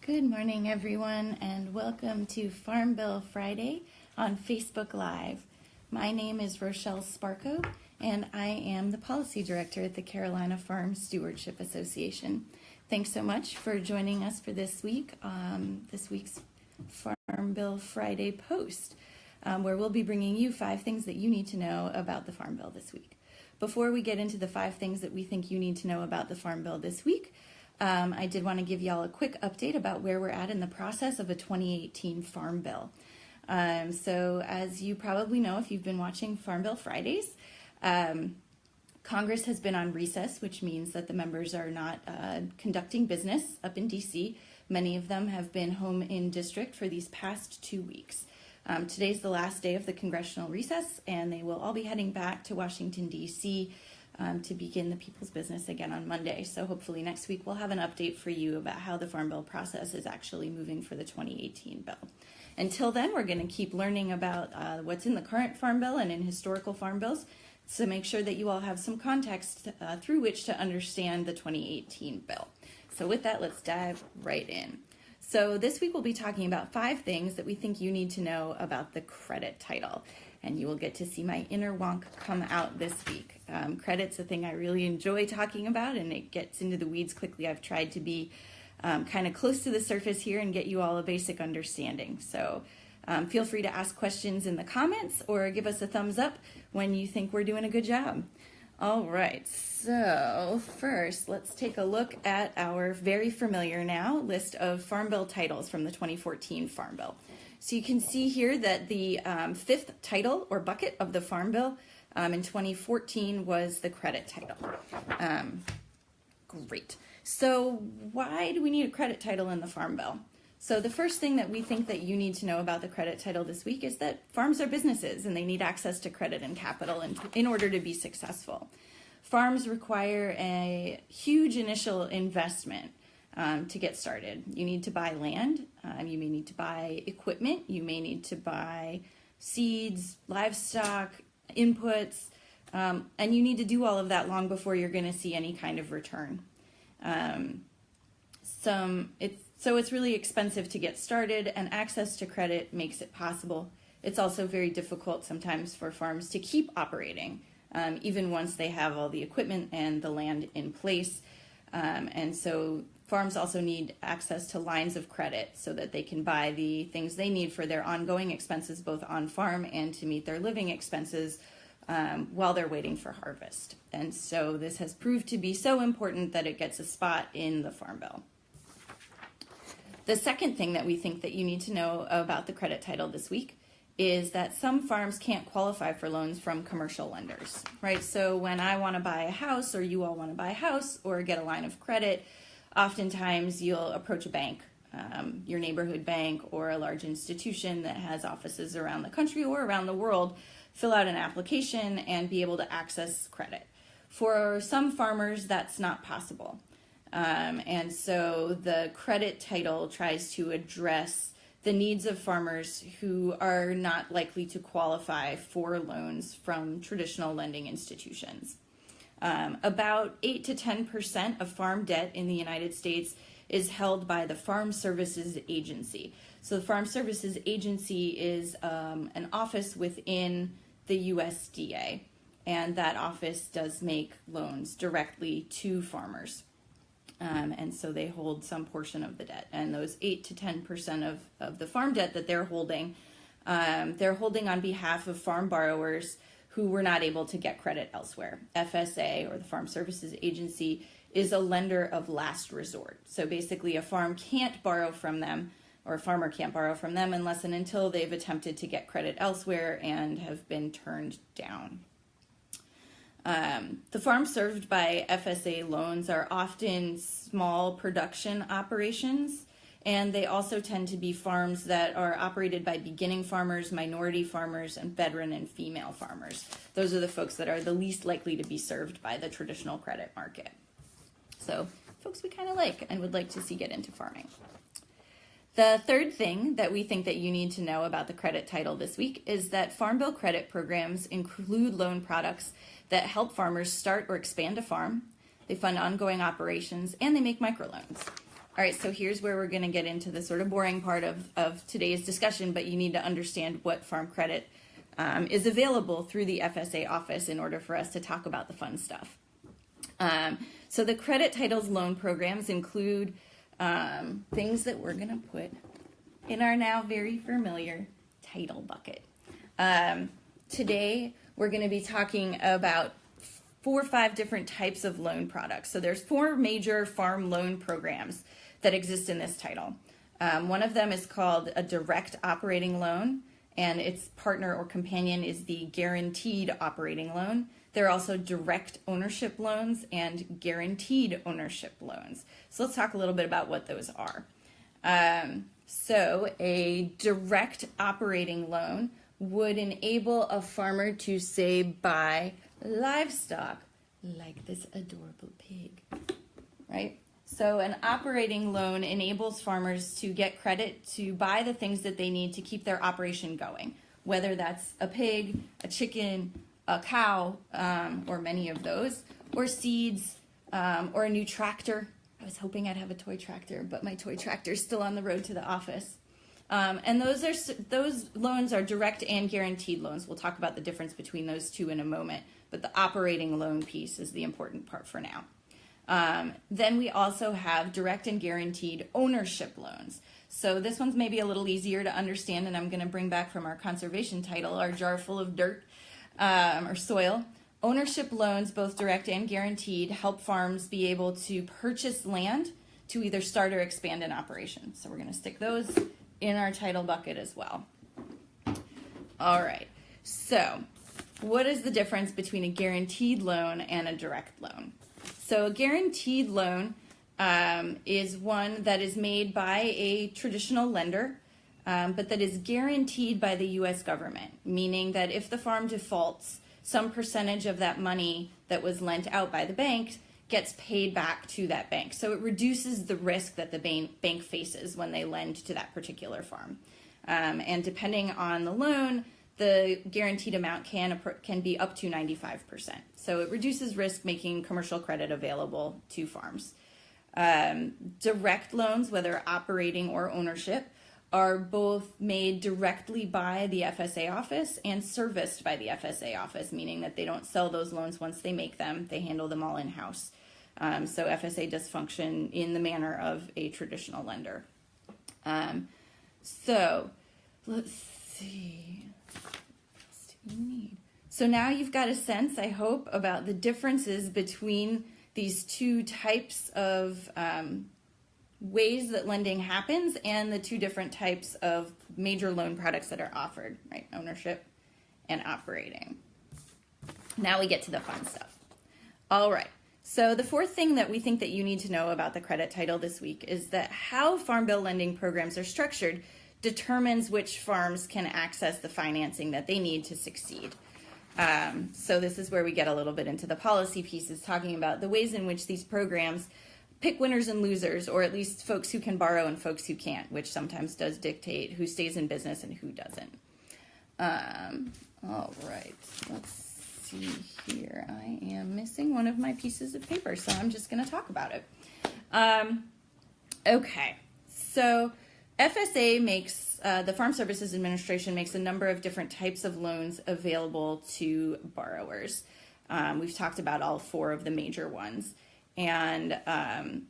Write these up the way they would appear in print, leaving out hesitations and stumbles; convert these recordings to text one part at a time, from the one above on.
Good morning, everyone, and welcome to Farm Bill Friday on Facebook Live. My name is Rochelle Sparko, and I am the Policy Director at the Carolina Farm Stewardship Association. Thanks so much for joining us for this week's Farm Bill Friday post, where we'll be bringing you 5 things that you need to know about the Farm Bill this week. Before we get into the 5 things that we think you need to know about the Farm Bill this week, I did want to give y'all a quick update about where we're at in the process of a 2018 Farm Bill. So as you probably know, if you've been watching Farm Bill Fridays, Congress has been on recess, which means that the members are not conducting business up in DC. Many of them have been home in district for these past 2 weeks. Today's the last day of the congressional recess, and they will all be heading back to Washington, D.C. To begin the people's business again on Monday. So hopefully next week we'll have an update for you about how the Farm Bill process is actually moving for the 2018 bill. Until then, we're going to keep learning about what's in the current Farm Bill and in historical Farm Bills, so make sure that you all have some context through which to understand the 2018 bill. So with that, let's dive right in. So this week we'll be talking about 5 things that we think you need to know about the credit title. And you will get to see my inner wonk come out this week. Credit's a thing I really enjoy talking about, and it gets into the weeds quickly. I've tried to be kind of close to the surface here and get you all a basic understanding. So feel free to ask questions in the comments or give us a thumbs up when you think we're doing a good job. All right, so first let's take a look at our very familiar now list of Farm Bill titles from the 2014 Farm Bill. So you can see here that the 5th title or bucket of the Farm Bill in 2014 was the credit title. Great. So why do we need a credit title in the Farm Bill? So the first thing that we think that you need to know about the credit title this week is that farms are businesses and they need access to credit and capital in order to be successful. Farms require a huge initial investment to get started. You need to buy land, you may need to buy equipment, you may need to buy seeds, livestock, inputs, and you need to do all of that long before you're going to see any kind of return. So it's really expensive to get started, and access to credit makes it possible. It's also very difficult sometimes for farms to keep operating, even once they have all the equipment and the land in place. And so farms also need access to lines of credit so that they can buy the things they need for their ongoing expenses, both on farm and to meet their living expenses while they're waiting for harvest. And so this has proved to be so important that it gets a spot in the Farm Bill. The second thing that we think that you need to know about the credit title this week is that some farms can't qualify for loans from commercial lenders, right? So when I want to buy a house, or you all want to buy a house or get a line of credit, oftentimes you'll approach a bank, your neighborhood bank or a large institution that has offices around the country or around the world, fill out an application and be able to access credit. For some farmers, that's not possible. And so the credit title tries to address the needs of farmers who are not likely to qualify for loans from traditional lending institutions. About 8 to 10% of farm debt in the United States is held by the Farm Services Agency. So the Farm Services Agency is an office within the USDA, and that office does make loans directly to farmers. And so they hold some portion of the debt, and those 8 to 10% of the farm debt that they're holding on behalf of farm borrowers who were not able to get credit elsewhere. FSA, or the Farm Services Agency, is a lender of last resort. So basically a farm can't borrow from them, or a farmer can't borrow from them unless and until they've attempted to get credit elsewhere and have been turned down. The farms served by FSA loans are often small production operations, and they also tend to be farms that are operated by beginning farmers, minority farmers, and veteran and female farmers. Those are the folks that are the least likely to be served by the traditional credit market. So folks we kind of like and would like to see get into farming. The third thing that we think that you need to know about the credit title this week is that Farm Bill credit programs include loan products that help farmers start or expand a farm. They fund ongoing operations, and they make microloans. All right, so here's where we're going to get into the sort of boring part of today's discussion, but you need to understand what farm credit is available through the FSA office in order for us to talk about the fun stuff. So the credit titles loan programs include things that we're going to put in our now very familiar title bucket. Today, we're going to be talking about 4 or 5 different types of loan products. So there's 4 major farm loan programs that exist in this title. One of them is called a direct operating loan, and its partner or companion is the guaranteed operating loan. There are also direct ownership loans and guaranteed ownership loans. So let's talk a little bit about what those are. So a direct operating loan would enable a farmer to, say, buy livestock like this adorable pig, right? So an operating loan enables farmers to get credit to buy the things that they need to keep their operation going, whether that's a pig, a chicken, a cow, or many of those, or seeds, or a new tractor. I was hoping I'd have a toy tractor, but my toy tractor is still on the road to the office. And those loans are direct and guaranteed loans. We'll talk about the difference between those two in a moment, but the operating loan piece is the important part for now. Then we also have direct and guaranteed ownership loans. So this one's maybe a little easier to understand, and I'm going to bring back from our conservation title, our jar full of dirt or soil. Ownership loans, both direct and guaranteed, help farms be able to purchase land to either start or expand an operation. So we're going to stick those in our title bucket as well. All right, so what is the difference between a guaranteed loan and a direct loan? So a guaranteed loan is one that is made by a traditional lender, but that is guaranteed by the U.S. government, meaning that if the farm defaults, some percentage of that money that was lent out by the bank gets paid back to that bank. So it reduces the risk that the bank faces when they lend to that particular farm. And depending on the loan, the guaranteed amount can be up to 95%. So it reduces risk, making commercial credit available to farms. Direct loans, whether operating or ownership, are both made directly by the FSA office and serviced by the FSA office, meaning that they don't sell those loans once they make them. They handle them all in-house. So FSA does function in the manner of a traditional lender. So let's see. What else do we need? So now you've got a sense, I hope, about the differences between these two types of ways that lending happens and the 2 different types of major loan products that are offered, right? Ownership and operating. Now we get to the fun stuff. All right. So the 4th thing that we think that you need to know about the credit title this week is that how Farm Bill lending programs are structured determines which farms can access the financing that they need to succeed. So this is where we get a little bit into the policy pieces, talking about the ways in which these programs pick winners and losers, or at least folks who can borrow and folks who can't, which sometimes does dictate who stays in business and who doesn't. All right, let's see here. I am missing one of my pieces of paper, so I'm just going to talk about it. Okay, so FSA makes, the Farm Services Administration makes a number of different types of loans available to borrowers. We've talked about all 4 of the major ones. And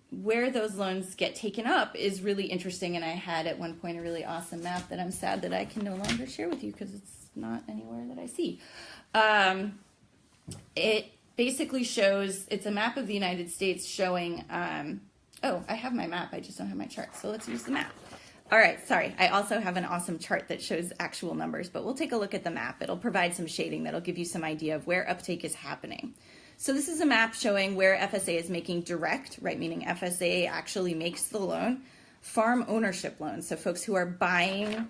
where those loans get taken up is really interesting. And I had at one point a really awesome map that I'm sad that I can no longer share with you because it's not anywhere that I see. It basically shows, it's a map of the United States showing, oh, I have my map, I just don't have my chart. So let's use the map. All right, sorry. I also have an awesome chart that shows actual numbers, but we'll take a look at the map. It'll provide some shading that'll give you some idea of where uptake is happening. So this is a map showing where FSA is making direct, right, meaning FSA actually makes the loan, farm ownership loans, so folks who are buying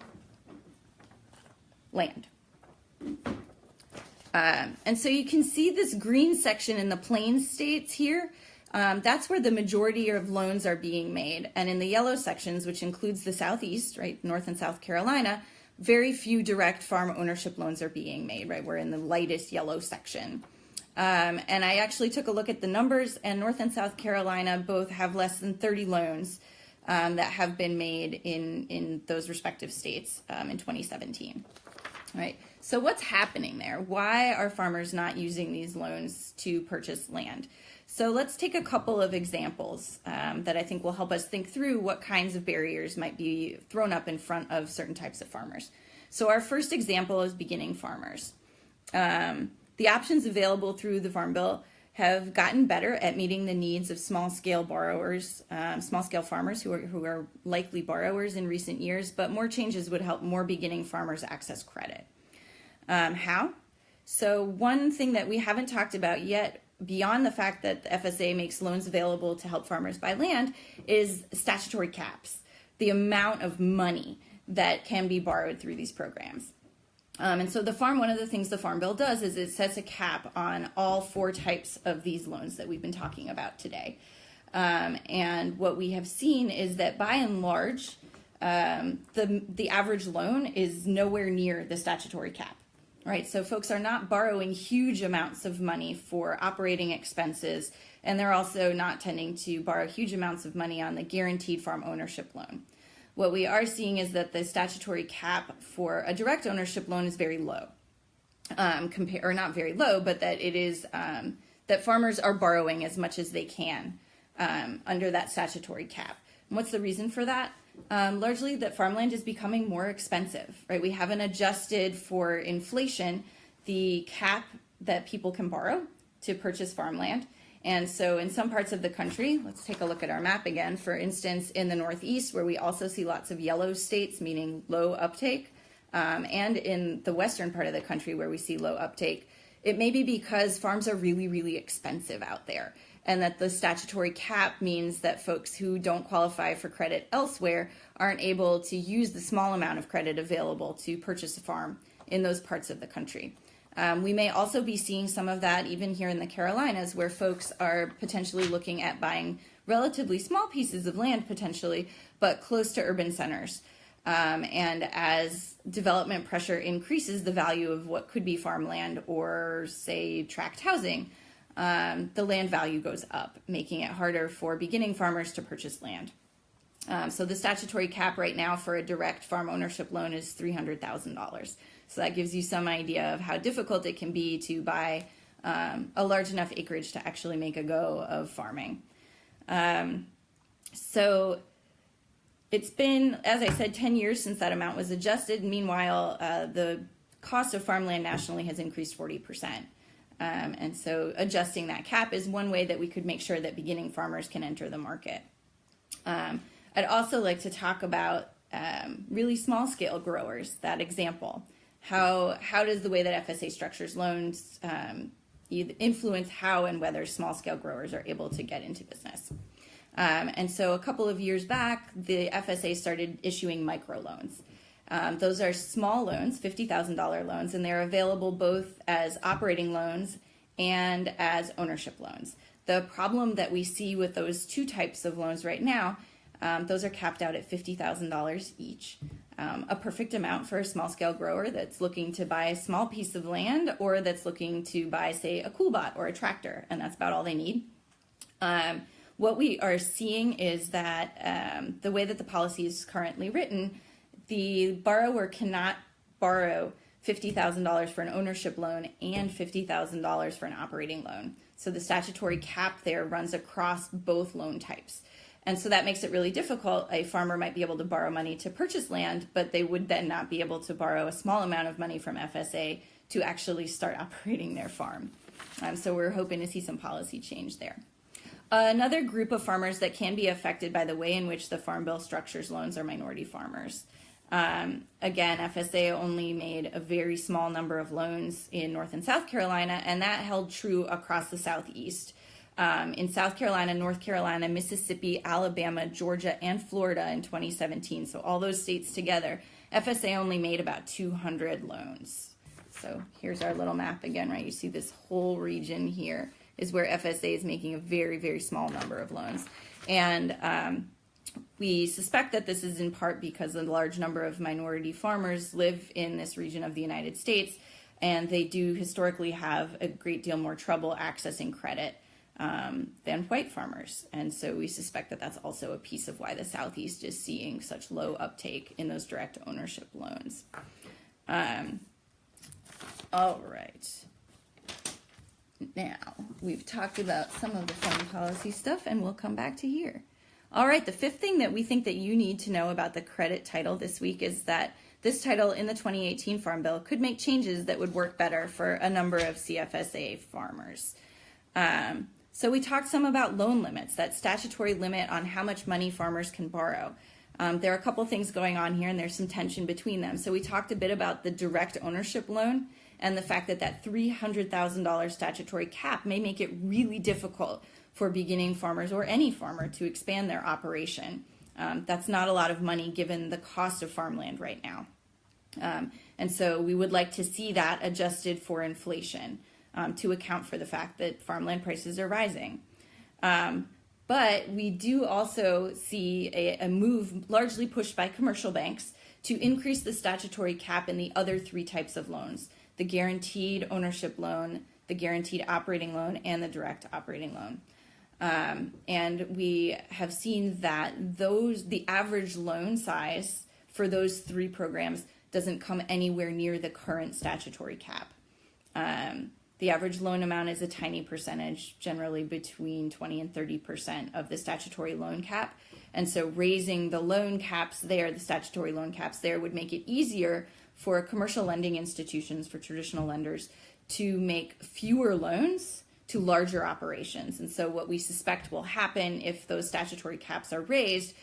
land. And so you can see this green section in the plains states here. That's where the majority of loans are being made. And in the yellow sections, which includes the Southeast, right, North and South Carolina, very few direct farm ownership loans are being made, right? We're in the lightest yellow section. And I actually took a look at the numbers, and North and South Carolina both have less than 30 loans that have been made in those respective states in 2017. All right. So what's happening there? Why are farmers not using these loans to purchase land? So let's take a couple of examples that I think will help us think through what kinds of barriers might be thrown up in front of certain types of farmers. So our first example is beginning farmers. The options available through the Farm Bill have gotten better at meeting the needs of small-scale borrowers, small-scale farmers who are likely borrowers in recent years, but more changes would help more beginning farmers access credit. How? So one thing that we haven't talked about yet, beyond the fact that the FSA makes loans available to help farmers buy land, is statutory caps, the amount of money that can be borrowed through these programs. And so one of the things the Farm Bill does is it sets a cap on all four types of these loans that we've been talking about today. And what we have seen is that by and large, the average loan is nowhere near the statutory cap, right? So folks are not borrowing huge amounts of money for operating expenses, and they're also not tending to borrow huge amounts of money on the guaranteed farm ownership loan. What we are seeing is that the statutory cap for a direct ownership loan is very low, or not very low, but that it is that farmers are borrowing as much as they can under that statutory cap. And what's the reason for that? Largely that farmland is becoming more expensive, right? We haven't adjusted for inflation the cap that people can borrow to purchase farmland. And so in some parts of the country, let's take a look at our map again. For instance, in the Northeast, where we also see lots of yellow states, meaning low uptake, and in the western part of the country where we see low uptake, it may be because farms are really, really expensive out there, and that the statutory cap means that folks who don't qualify for credit elsewhere aren't able to use the small amount of credit available to purchase a farm in those parts of the country. We may also be seeing some of that even here in the Carolinas, where folks are potentially looking at buying relatively small pieces of land potentially, but close to urban centers. And as development pressure increases the value of what could be farmland or, say, tract housing, the land value goes up, making it harder for beginning farmers to purchase land. So the statutory cap right now for a direct farm ownership loan is $300,000. So that gives you some idea of how difficult it can be to buy a large enough acreage to actually make a go of farming. So it's been, as I said, 10 years since that amount was adjusted. Meanwhile, the cost of farmland nationally has increased 40%. And so adjusting that cap is one way that we could make sure that beginning farmers can enter the market. I'd also like to talk about really small scale growers, that example. How does the way that FSA structures loans influence how and whether small scale growers are able to get into business? And so a couple of years back, the FSA started issuing microloans. Those are small loans, $50,000 loans, and they're available both as operating loans and as ownership loans. The problem that we see with those two types of loans right now, those are capped out at $50,000 each. A perfect amount for a small-scale grower that's looking to buy a small piece of land or that's looking to buy, say, a Coolbot or a tractor, and that's about all they need. What we are seeing is that the way that the policy is currently written, the borrower cannot borrow $50,000 for an ownership loan and $50,000 for an operating loan. So the statutory cap there runs across both loan types. And so that makes it really difficult. A farmer might be able to borrow money to purchase land, but they would then not be able to borrow a small amount of money from FSA to actually start operating their farm. So we're hoping to see some policy change there. Another group of farmers that can be affected by the way in which the Farm Bill structures loans are minority farmers. Again, FSA only made a very small number of loans in North and South Carolina, and that held true across the Southeast. In South Carolina, North Carolina, Mississippi, Alabama, Georgia, and Florida in 2017. So all those states together, FSA only made about 200 loans. So here's our little map again, right? You see this whole region here is where FSA is making a very, very small number of loans. And we suspect that this is in part because a large number of minority farmers live in this region of the United States, and they do historically have a great deal more trouble accessing credit than white farmers. And so we suspect that that's also a piece of why the Southeast is seeing such low uptake in those direct ownership loans. All right. Now, we've talked about some of the farm policy stuff, and we'll come back to here. All right, the fifth thing that we think that you need to know about the credit title this week is that this title in the 2018 Farm Bill could make changes that would work better for a number of CFSA farmers. So we talked some about loan limits, that statutory limit on how much money farmers can borrow. There are a couple things going on here, and there's some tension between them. So we talked a bit about the direct ownership loan and the fact that that $300,000 statutory cap may make it really difficult for beginning farmers or any farmer to expand their operation. That's not a lot of money given the cost of farmland right now. And so we would like to see that adjusted for inflation to account for the fact that farmland prices are rising. But we do also see a move largely pushed by commercial banks to increase the statutory cap in the other three types of loans: the guaranteed ownership loan, the guaranteed operating loan, and the direct operating loan. And we have seen that the average loan size for those three programs doesn't come anywhere near the current statutory cap. The average loan amount is a tiny percentage, generally between 20 and 30% of the statutory loan cap. And so raising the loan caps there, the statutory loan caps there, would make it easier for commercial lending institutions, for traditional lenders, to make fewer loans to larger operations. And so what we suspect will happen if those statutory caps are raised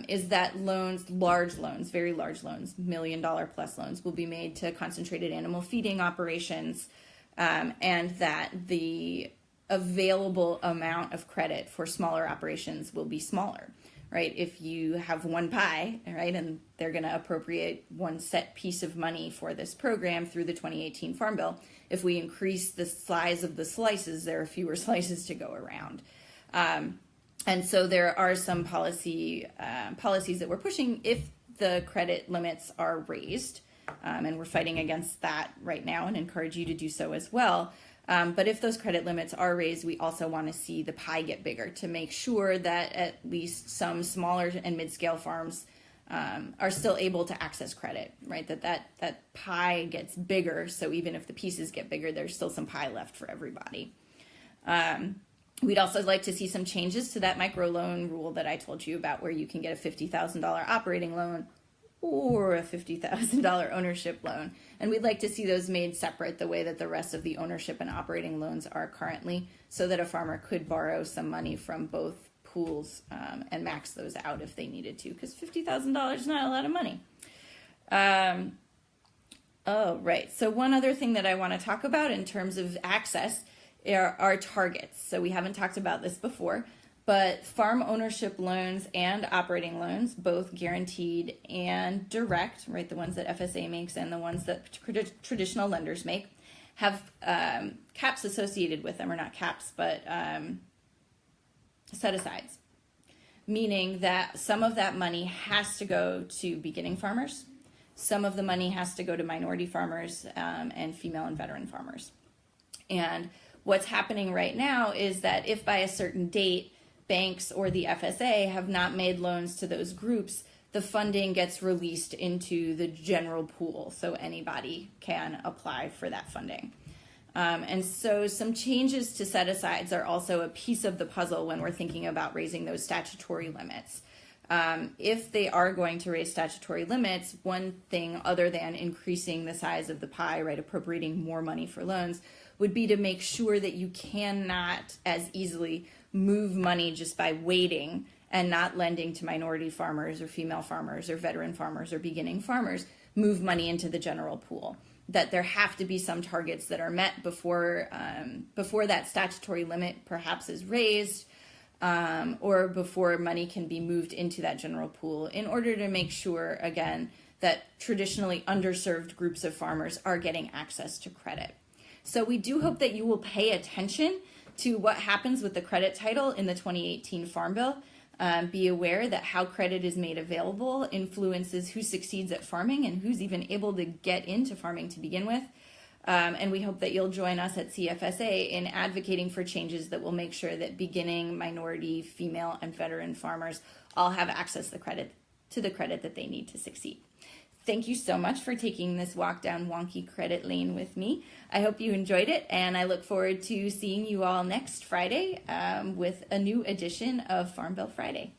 is that loans, large loans, very large loans, $1 million plus loans, will be made to concentrated animal feeding operations, and that the available amount of credit for smaller operations will be smaller, right? If you have one pie, right, and they're going to appropriate one set piece of money for this program through the 2018 Farm Bill, if we increase the size of the slices, there are fewer slices to go around. And so there are some policies that we're pushing if the credit limits are raised, and we're fighting against that right now and encourage you to do so as well. But if those credit limits are raised, we also want to see the pie get bigger to make sure that at least some smaller and mid-scale farms are still able to access credit, right? That pie gets bigger, so even if the pieces get bigger, there's still some pie left for everybody. We'd also like to see some changes to that microloan rule that I told you about, where you can get a $50,000 operating loan or a $50,000 ownership loan. And we'd like to see those made separate the way that the rest of the ownership and operating loans are currently, so that a farmer could borrow some money from both pools and max those out if they needed to, because $50,000 is not a lot of money. Oh, right. So one other thing that I want to talk about in terms of access are targets. So we haven't talked about this before, but farm ownership loans and operating loans, both guaranteed and direct, right, the ones that FSA makes and the ones that traditional lenders make, have caps associated with them, or not caps, but set-asides, meaning that some of that money has to go to beginning farmers, some of the money has to go to minority farmers and female and veteran farmers. And what's happening right now is that if by a certain date banks or the FSA have not made loans to those groups, the funding gets released into the general pool, so anybody can apply for that funding. And so some changes to set-asides are also a piece of the puzzle when we're thinking about raising those statutory limits. If they are going to raise statutory limits, one thing other than increasing the size of the pie, right, appropriating more money for loans, would be to make sure that you cannot as easily move money just by waiting and not lending to minority farmers or female farmers or veteran farmers or beginning farmers, move money into the general pool. That there have to be some targets that are met before that statutory limit perhaps is raised, or before money can be moved into that general pool, in order to make sure, again, that traditionally underserved groups of farmers are getting access to credit. So we do hope that you will pay attention to what happens with the credit title in the 2018 Farm Bill. Be aware that how credit is made available influences who succeeds at farming and who's even able to get into farming to begin with. And we hope that you'll join us at CFSA in advocating for changes that will make sure that beginning, minority, female, and veteran farmers all have access to the credit that they need to succeed. Thank you so much for taking this walk down wonky credit lane with me. I hope you enjoyed it, and I look forward to seeing you all next Friday with a new edition of Farm Bill Friday.